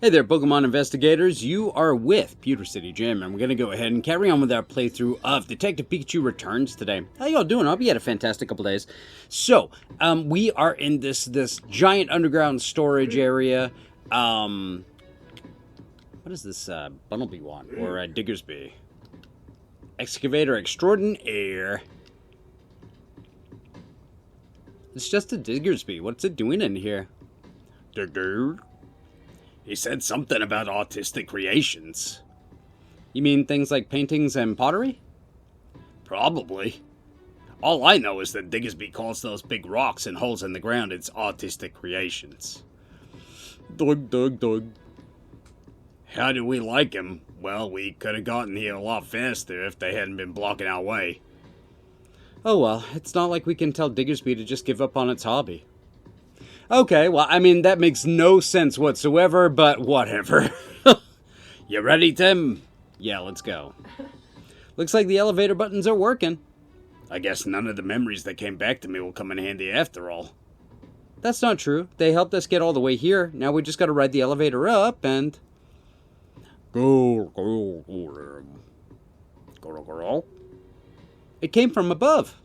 Hey there, Pokemon investigators. You are with Pewter City Jim, and we're going to go ahead and carry on with our playthrough of Detective Pikachu Returns today. How y'all doing? I hope you had a fantastic couple days. So, we are in this giant underground storage area. What is this, Bunnelby want? Or, Diggersby? Excavator Extraordinaire. It's just a Diggersby. What's it doing in here? Digger? He said something about artistic creations. You mean things like paintings and pottery? Probably. All I know is that Diggersby calls those big rocks and holes in the ground its artistic creations. Dug. How do we like him? Well, we could have gotten here a lot faster if they hadn't been blocking our way. Oh well, it's not like we can tell Diggersby to just give up on its hobby. Okay, well, I mean, that makes no sense whatsoever, but whatever. You ready, Tim? Yeah, let's go. Looks like the elevator buttons are working. I guess none of the memories that came back to me will come in handy after all. That's not true. They helped us get all the way here. Now we just gotta ride the elevator up and... Go. It came from above.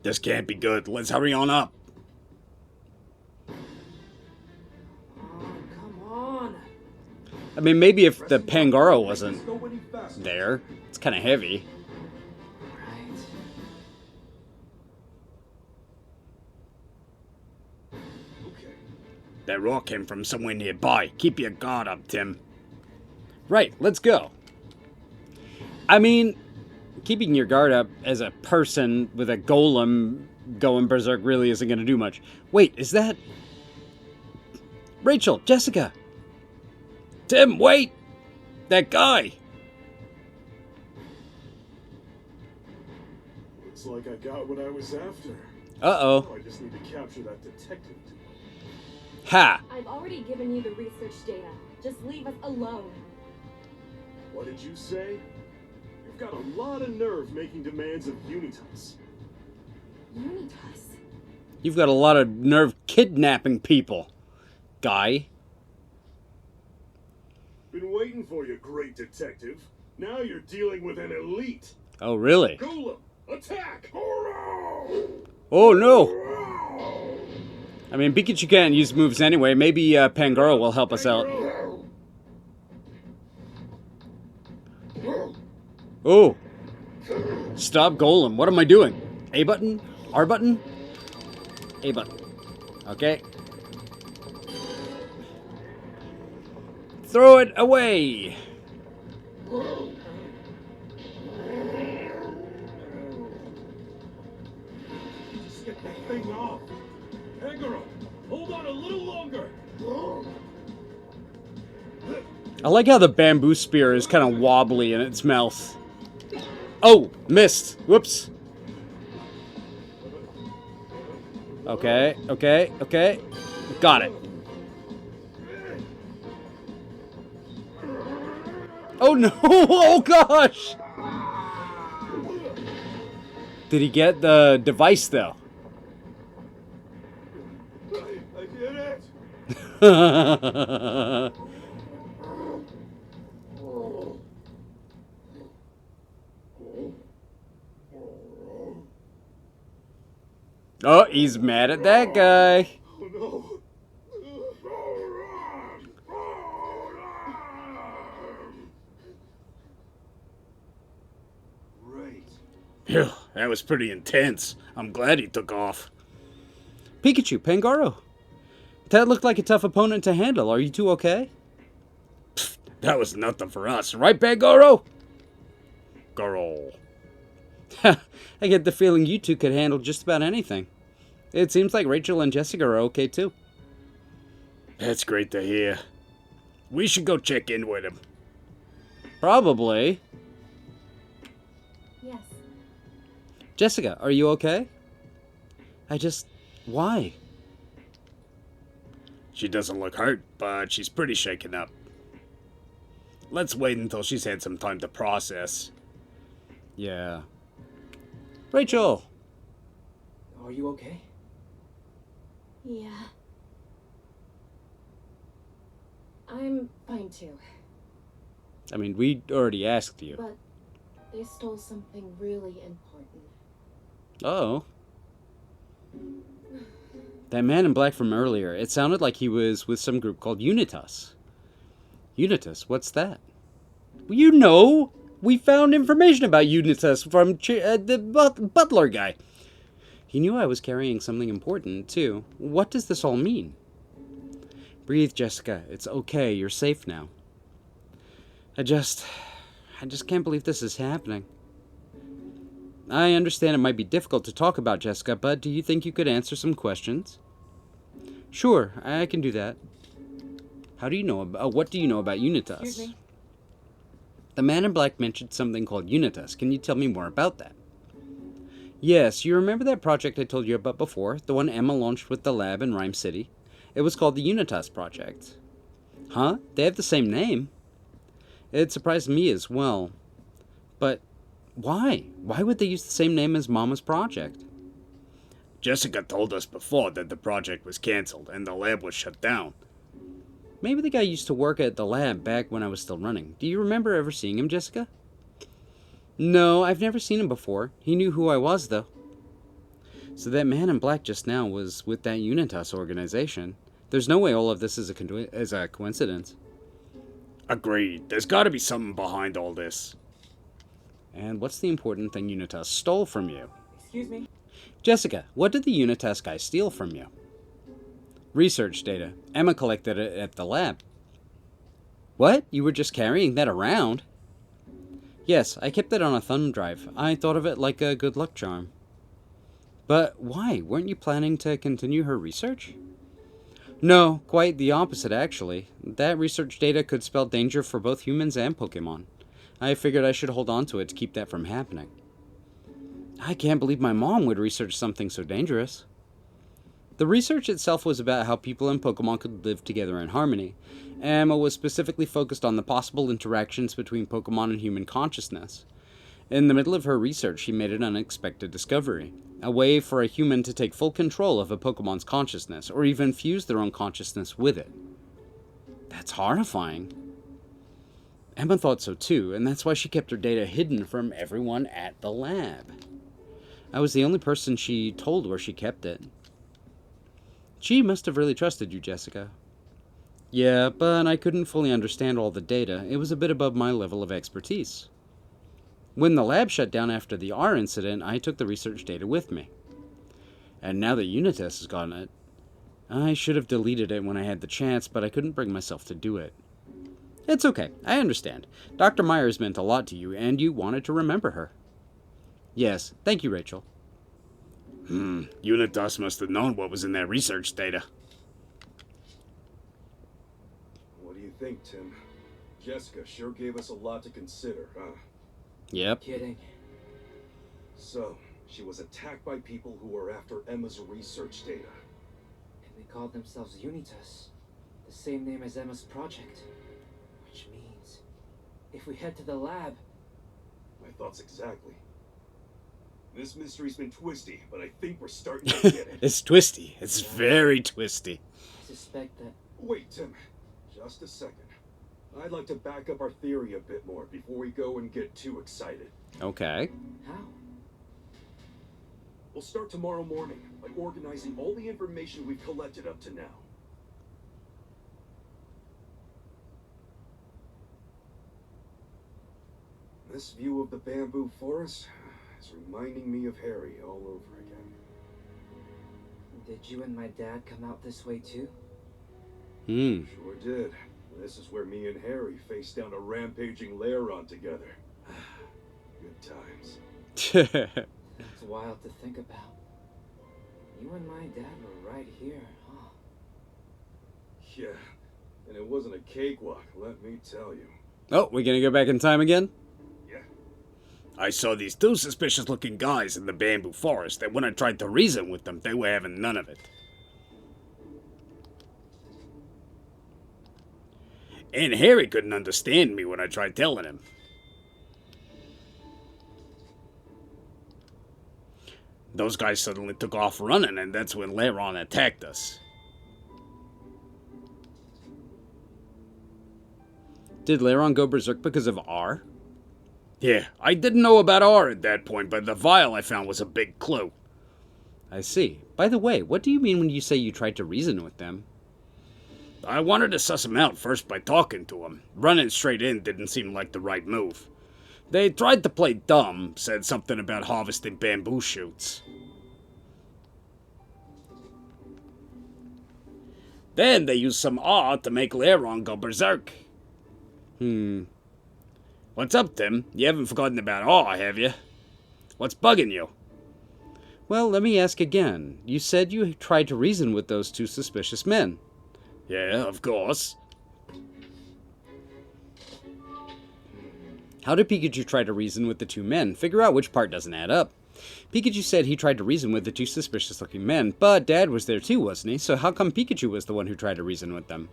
This can't be good. Let's hurry on up. I mean, maybe if the Pangoro wasn't there. It's kind of heavy. That rock came from somewhere nearby. Keep your guard up, Tim. Right, let's go. I mean, keeping your guard up as a person with a golem going berserk really isn't going to do much. Wait, is that... Rachel, Jessica! Tim, wait! That guy! Looks like I got what I was after. Uh-oh. I just need to capture that detective. Ha! I've already given you the research data. Just leave us alone. What did you say? You've got a lot of nerve making demands of Unitas. Unitas? You've got a lot of nerve kidnapping people, guy. Been waiting for you, great detective. Now you're dealing with an elite. Oh, really? Golem, attack! Oh, no! I mean, Pikachu can't use moves anyway. Maybe Pangoro will help us out. Oh! Stop Golem. What am I doing? A button? R button? A button. Okay. Throw it away! Just get that thing off. Pangoro, hold on a little longer. I like how the bamboo spear is kind of wobbly in its mouth. Oh! Missed! Whoops! Okay. Got it. Oh no! Oh gosh! Did he get the device though? I did it. Oh, he's mad at that guy. Oh no. Great. Phew, that was pretty intense. I'm glad he took off. Pikachu, Pangoro. That looked like a tough opponent to handle. Are you two okay? Pfft, that was nothing for us, right, Pangoro? Girl. I get the feeling you two could handle just about anything. It seems like Rachel and Jessica are okay too. That's great to hear. We should go check in with him. Probably. Yes. Jessica, are you okay? Why? She doesn't look hurt, but she's pretty shaken up. Let's wait until she's had some time to process. Yeah. Rachel! Are you okay? Yeah. I'm fine too. I mean, we already asked you. But they stole something really important. Oh. That man in black from earlier, it sounded like he was with some group called Unitas. Unitas? What's that? You know! We found information about Unitas from the butler guy. He knew I was carrying something important, too. What does this all mean? Breathe, Jessica. It's okay. You're safe now. I just can't believe this is happening. I understand it might be difficult to talk about, Jessica, but do you think you could answer some questions? Sure, I can do that. How do you know about, what do you know about Unitas? Excuse me? The man in black mentioned something called Unitas. Can you tell me more about that? Yes, you remember that project I told you about before? The one Emma launched with the lab in Rhyme City? It was called the Unitas Project. Huh? They have the same name. It surprised me as well. But why? Why would they use the same name as Mama's project? Jessica told us before that the project was cancelled and the lab was shut down. Maybe the guy used to work at the lab back when I was still running. Do you remember ever seeing him, Jessica? No, I've never seen him before. He knew who I was, though. So that man in black just now was with that Unitas organization. There's no way all of this is a coincidence. Agreed. There's got to be something behind all this. And what's the important thing Unitas stole from you? Excuse me? Jessica, what did the Unitas guy steal from you? Research data. Emma collected it at the lab. What? You were just carrying that around? Yes, I kept it on a thumb drive. I thought of it like a good luck charm. But why? Weren't you planning to continue her research? No, quite the opposite, actually. That research data could spell danger for both humans and Pokémon. I figured I should hold on to it to keep that from happening. I can't believe my mom would research something so dangerous. The research itself was about how people and Pokémon could live together in harmony. Emma was specifically focused on the possible interactions between Pokémon and human consciousness. In the middle of her research, she made an unexpected discovery. A way for a human to take full control of a Pokémon's consciousness, or even fuse their own consciousness with it. That's horrifying. Emma thought so too, and that's why she kept her data hidden from everyone at the lab. I was the only person she told where she kept it. She must have really trusted you, Jessica. Yeah, but I couldn't fully understand all the data. It was a bit above my level of expertise. When the lab shut down after the R incident, I took the research data with me. And now that Unitas has gotten it, I should have deleted it when I had the chance, but I couldn't bring myself to do it. It's okay, I understand. Dr. Myers meant a lot to you, and you wanted to remember her. Yes, thank you, Rachel. Unitas must have known what was in that research data. What do you think, Tim? Jessica sure gave us a lot to consider, huh? Yep. Kidding. So, she was attacked by people who were after Emma's research data. And they called themselves Unitas. The same name as Emma's project. Which means, if we head to the lab... My thoughts exactly. This mystery's been twisty, but I think we're starting to get it. It's twisty. It's very twisty. I suspect that... Wait, Tim. Just a second. I'd like to back up our theory a bit more before we go and get too excited. Okay. How? We'll start tomorrow morning by organizing all the information we've collected up to now. This view of the bamboo forest is reminding me of Harry all over again. Did you and my dad come out this way too? Sure did. This is where me and Harry faced down a rampaging Lairon together. Good times. That's wild to think about. You and my dad were right here, huh? Yeah, and it wasn't a cakewalk, let me tell you. Oh, we're gonna go back in time again? Yeah. I saw these two suspicious-looking guys in the bamboo forest, and when I tried to reason with them, they were having none of it. And Harry couldn't understand me when I tried telling him. Those guys suddenly took off running, and that's when Lairon attacked us. Did Lairon go berserk because of R? Yeah, I didn't know about R at that point, but the vial I found was a big clue. I see. By the way, what do you mean when you say you tried to reason with them? I wanted to suss him out first by talking to him. Running straight in didn't seem like the right move. They tried to play dumb, said something about harvesting bamboo shoots. Then they used some R to make Lairon go berserk. What's up, Tim? You haven't forgotten about R, have you? What's bugging you? Well, let me ask again. You said you tried to reason with those two suspicious men. Yeah, of course. How did Pikachu try to reason with the two men? Figure out which part doesn't add up. Pikachu said he tried to reason with the two suspicious-looking men, but Dad was there too, wasn't he? So how come Pikachu was the one who tried to reason with them?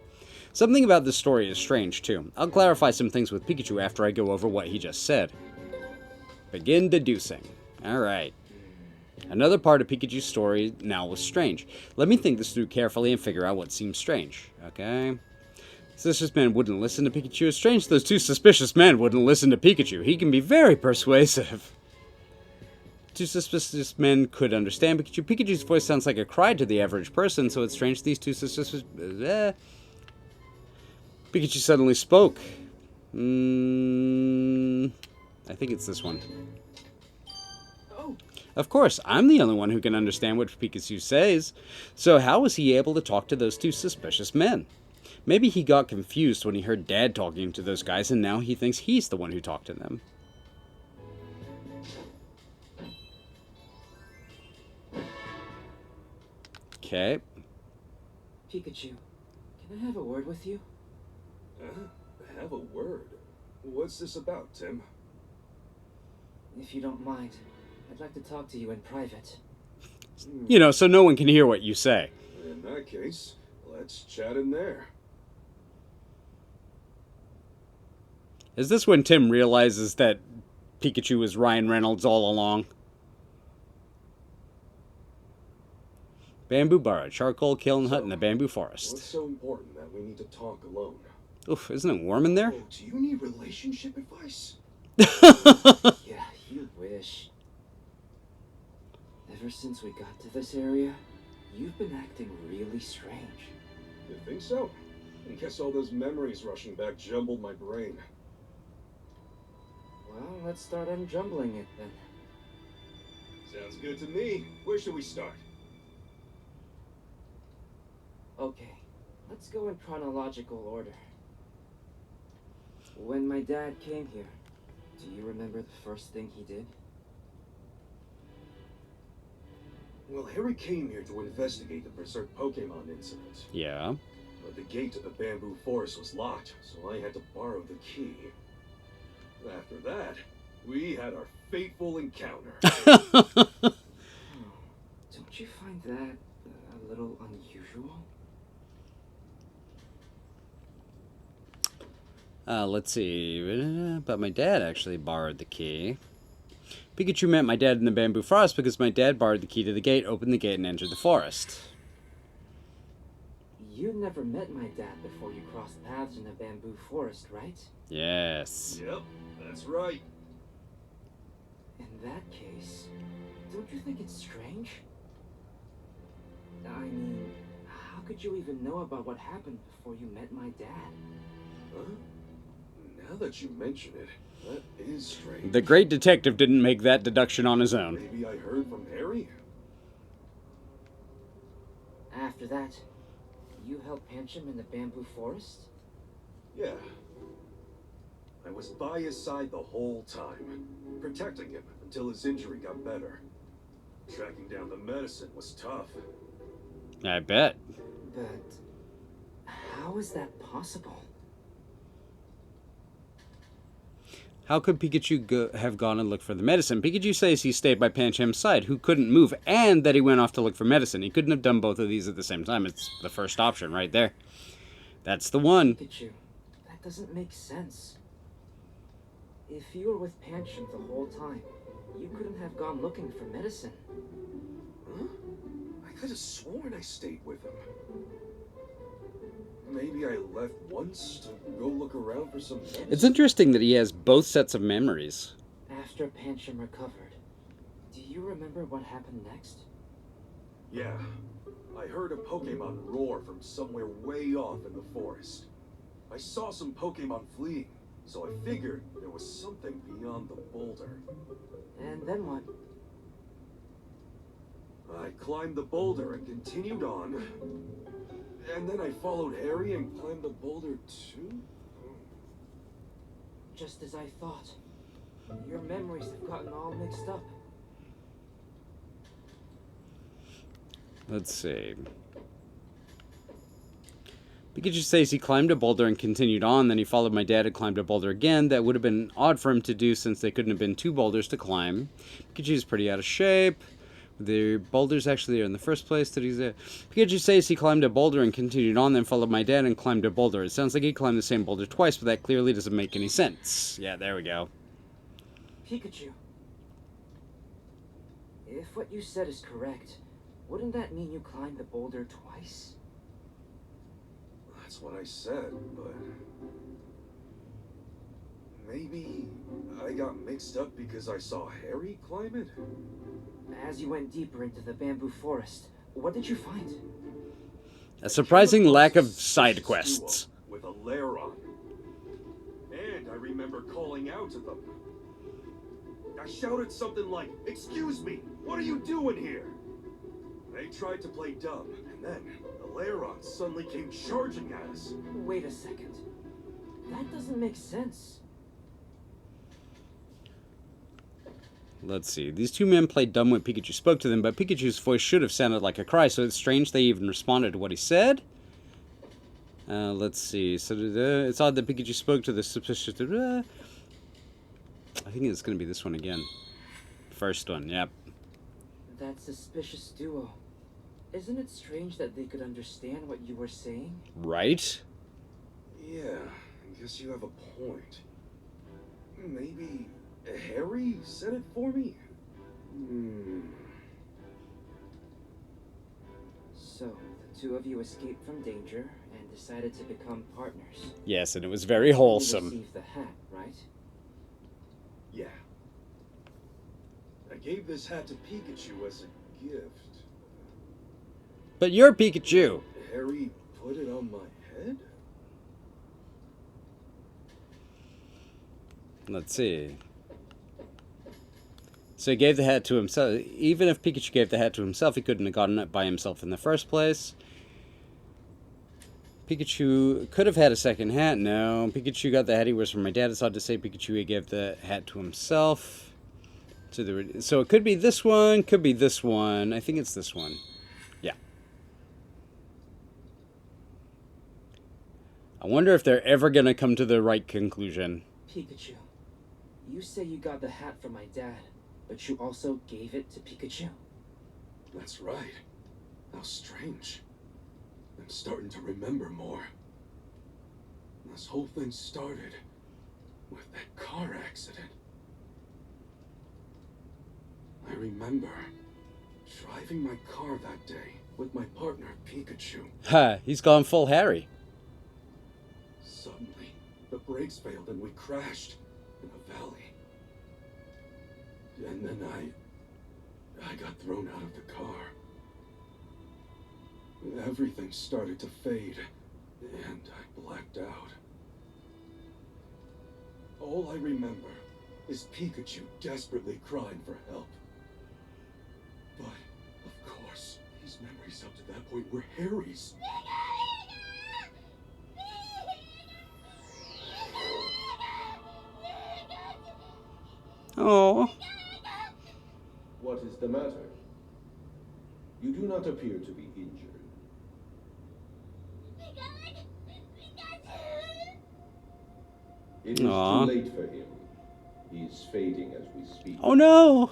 Something about this story is strange, too. I'll clarify some things with Pikachu after I go over what he just said. Begin deducing. Alright. Another part of Pikachu's story now was strange. Let me think this through carefully and figure out what seems strange. Okay? Suspicious men wouldn't listen to Pikachu. It's strange those two suspicious men wouldn't listen to Pikachu. He can be very persuasive. Two suspicious men could understand Pikachu. Pikachu's voice sounds like a cry to the average person, so it's strange these two suspicious... Pikachu suddenly spoke. I think it's this one. Oh, Of course, I'm the only one who can understand what Pikachu says. So how was he able to talk to those two suspicious men? Maybe he got confused when he heard Dad talking to those guys, and now he thinks he's the one who talked to them. Okay. Pikachu, can I have a word with you? Have a word? What's this about, Tim? If you don't mind, I'd like to talk to you in private. You know, so no one can hear what you say. In that case, let's chat in there. Is this when Tim realizes that Pikachu was Ryan Reynolds all along? Bamboo Burrow, charcoal kiln hut in the bamboo What's forest. so important that we need to talk alone? Oof, isn't it warm in there? Oh, do you need relationship advice? Yeah, you wish. Ever since we got to this area, you've been acting really strange. You think so? I guess all those memories rushing back jumbled my brain. Well, let's start unjumbling it then. Sounds good to me. Where should we start? Okay, let's go in chronological order. When my dad came here, do you remember the first thing he did? Well, Harry came here to investigate the Berserk Pokémon incident. Yeah. But the gate to the bamboo forest was locked, so I had to borrow the key. After that, we had our fateful encounter. Don't you find that a little unusual? Let's see. But my dad actually borrowed the key. Pikachu met my dad in the bamboo forest because my dad borrowed the key to the gate, opened the gate, and entered the forest. You never met my dad before you crossed paths in the bamboo forest, right? Yes. Yep, that's right. In that case, don't you think it's strange? I mean, how could you even know about what happened before you met my dad? Huh? Now that you mention it, that is strange. The great detective didn't make that deduction on his own. Maybe I heard from Harry? After that, you helped Pancham in the bamboo forest? Yeah. I was by his side the whole time, protecting him until his injury got better. Tracking down the medicine was tough. I bet. But how is that possible? How could Pikachu have gone and looked for the medicine? Pikachu says he stayed by Pancham's side, who couldn't move, and that he went off to look for medicine. He couldn't have done both of these at the same time. It's the first option right there. That's the one. Pikachu, that doesn't make sense. If you were with Pancham the whole time, you couldn't have gone looking for medicine. Huh? I could have sworn I stayed with him. Maybe I left once to go look around for some medicine. It's interesting that he has both sets of memories. After Pancham recovered, do you remember what happened next? Yeah. I heard a Pokemon roar from somewhere way off in the forest. I saw some Pokemon fleeing, so I figured there was something beyond the boulder. And then what? I climbed the boulder and continued on. And then I followed Harry and climbed the boulder too? Just as I thought. Your memories have gotten all mixed up. Let's see. Pikachu says he climbed a boulder and continued on, then he followed my dad and climbed a boulder again. That would have been odd for him to do since they couldn't have been two boulders to climb. Pikachu's pretty out of shape. The boulders actually are in the first place that he's there. Pikachu says he climbed a boulder and continued on, then followed my dad and climbed a boulder. It sounds like he climbed the same boulder twice, but that clearly doesn't make any sense. Yeah, there we go. Pikachu. If what you said is correct, wouldn't that mean you climbed the boulder twice? That's what I said, but... maybe I got mixed up because I saw Harry climb it? As you went deeper into the bamboo forest, what did you find? A surprising lack of side quests. With a lair on. And I remember calling out to them. I shouted something like, "Excuse me, what are you doing here?" They tried to play dumb, and then the Lairon suddenly came charging at us. Wait a second. That doesn't make sense. Let's see. These two men played dumb when Pikachu spoke to them, but Pikachu's voice should have sounded like a cry, so it's strange they even responded to what he said. Let's see. So it's odd that Pikachu spoke to the suspicious... I think it's going to be this one again. First one, yep. That suspicious duo. Isn't it strange that they could understand what you were saying? Right? Yeah, I guess you have a point. Maybe Harry said it for me? So, the two of you escaped from danger and decided to become partners. Yes, and it was very wholesome. You received the hat, right? Yeah. I gave this hat to Pikachu as a gift. But you're Pikachu. Harry put it on my head? Let's see. So he gave the hat to himself. Even if Pikachu gave the hat to himself, he couldn't have gotten it by himself in the first place. Pikachu could have had a second hat. No. Pikachu got the hat he wears from my dad. It's odd to say Pikachu he gave the hat to himself. So it could be this one, could be this one. I think it's this one. Yeah. I wonder if they're ever going to come to the right conclusion. Pikachu, you say you got the hat from my dad, but you also gave it to Pikachu? That's right. How strange. I'm starting to remember more. This whole thing started with that car accident. I remember driving my car that day with my partner, Pikachu. Ha, he's gone full Harry. Suddenly, the brakes failed and we crashed in a valley. And then I got thrown out of the car. Everything started to fade, and I blacked out. All I remember is Pikachu desperately crying for help. But, of course, his memories up to that point were Harry's. Oh. What is the matter? You do not appear to be injured. It is Aw. too late for him. He is fading as we speak. Oh no.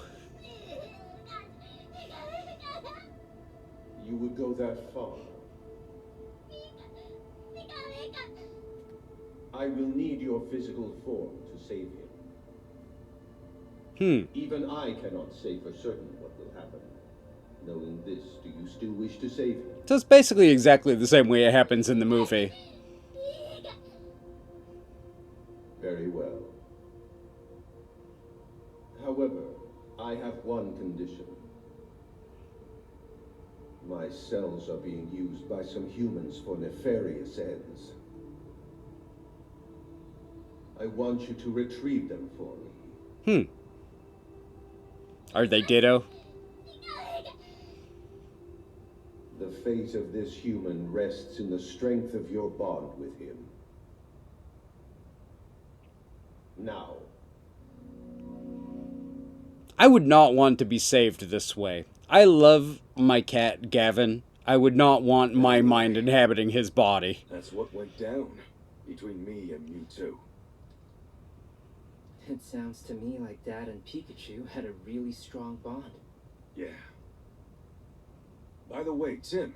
You would go that far. I will need your physical form to save him. Even I cannot say for certain what will happen. Knowing this, do you still wish to save him? So it's basically exactly the same way it happens in the movie. Very well. However, I have one condition. My cells are being used by some humans for nefarious ends. I want you to retrieve them for me. Are they ditto? The fate of this human rests in the strength of your bond with him. Now. I would not want to be saved this way. I love my cat, Gavin. I would not want my mind inhabiting his body. That's what went down between me and Mewtwo. It sounds to me like Dad and Pikachu had a really strong bond. Yeah. By the way, Tim,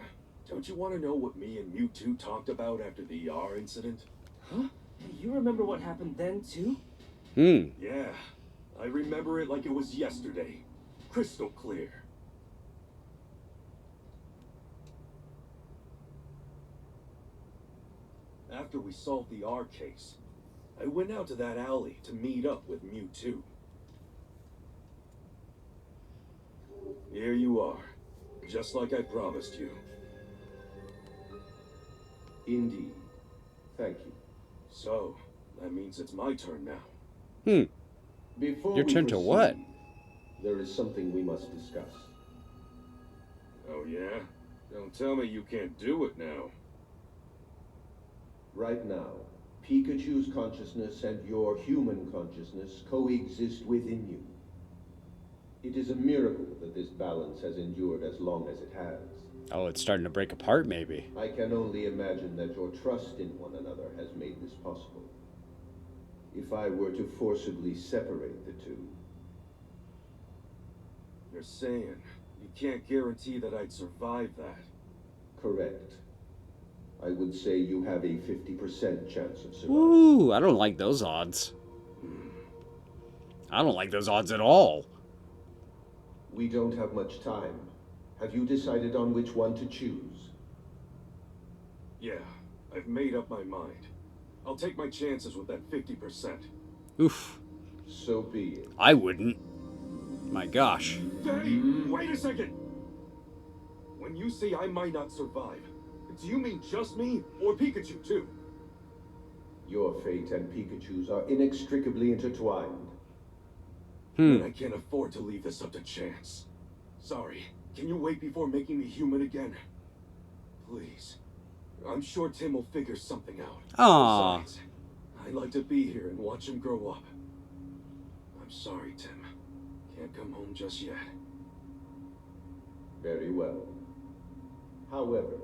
don't you want to know what me and Mewtwo talked about after the ER incident? Huh? You remember what happened then, too? Yeah. I remember it like it was yesterday. Crystal clear. After we solved the R case, I went out to that alley to meet up with Mewtwo. Here you are, just like I promised you. Indeed. Thank you. So, that means it's my turn now. Before Your we turn to proceed, what? There is something we must discuss. Oh yeah? Don't tell me you can't do it now. Right now, Pikachu's consciousness and your human consciousness coexist within you. It is a miracle that this balance has endured as long as it has. Oh, it's starting to break apart, maybe. I can only imagine that your trust in one another has made this possible. If I were to forcibly separate the two... You're saying you can't guarantee that I'd survive that. Correct. I would say you have a 50% chance of survival. Ooh, I don't like those odds. I don't like those odds at all. We don't have much time. Have you decided on which one to choose? Yeah, I've made up my mind. I'll take my chances with that 50%. Oof. So be it. I wouldn't. My gosh. Daddy, wait a second! When you say I might not survive, do you mean just me, or Pikachu too? Your fate and Pikachu's are inextricably intertwined. And I can't afford to leave this up to chance. Sorry, can you wait before making me human again? Please. I'm sure Tim will figure something out. Aww. Besides, I'd like to be here and watch him grow up. I'm sorry, Tim. Can't come home just yet. Very well. However,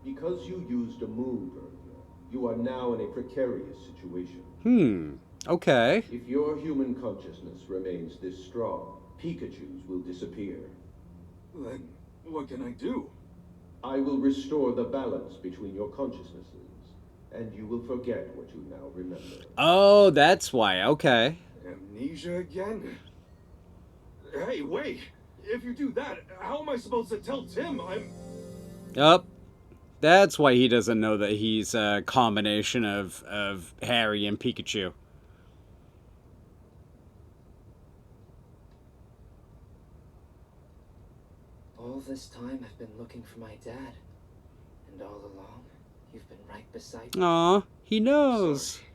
because you used a move earlier, you are now in a precarious situation. Okay. If your human consciousness remains this strong, Pikachu's will disappear. Then, what can I do? I will restore the balance between your consciousnesses, and you will forget what you now remember. Oh, that's why. Okay. Amnesia again? Hey, wait! If you do that, how am I supposed to tell Tim I'm... Yup. That's why he doesn't know that he's a combination of Harry and Pikachu. All this time I've been looking for my dad. And all along, you've been right beside me. Aw, he knows. Sorry.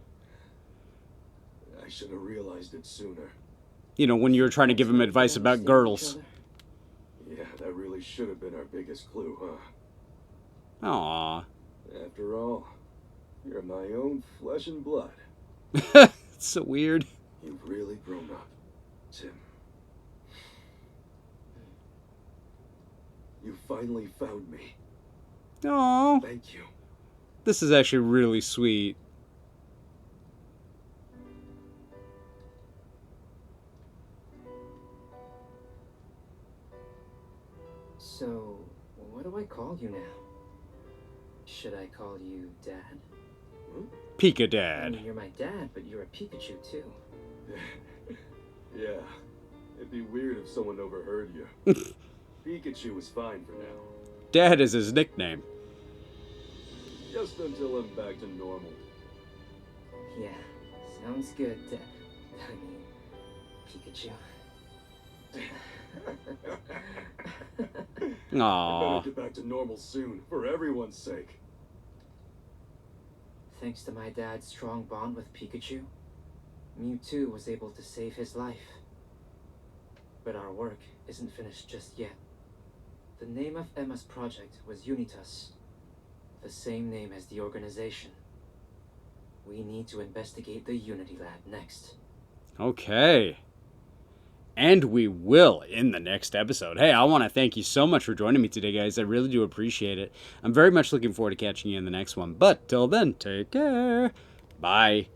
I should have realized it sooner. You know, when you were trying to give him advice about girls. Yeah, that really should have been our biggest clue, huh? Aw. After all, you're my own flesh and blood. It's so weird. You've really grown up, Tim. You finally found me. Aw. Thank you. This is actually really sweet. So, what do I call you now? Should I call you Dad? Pika I Dad. mean, you're my dad, but you're a Pikachu too. Yeah, it'd be weird if someone overheard you. Pikachu was fine for now. Dad is his nickname. Just until I'm back to normal. Yeah, Sounds good, I mean, Pikachu. I Aww. better get back to normal soon, for everyone's sake. Thanks to my dad's strong bond with Pikachu, Mewtwo was able to save his life. But our work isn't finished just yet. The name of Emma's project was Unitas, the same name as the organization. We need to investigate the Unity Lab next. Okay. And we will in the next episode. Hey, I want to thank you so much for joining me today, guys. I really do appreciate it. I'm very much looking forward to catching you in the next one. But till then, take care. Bye.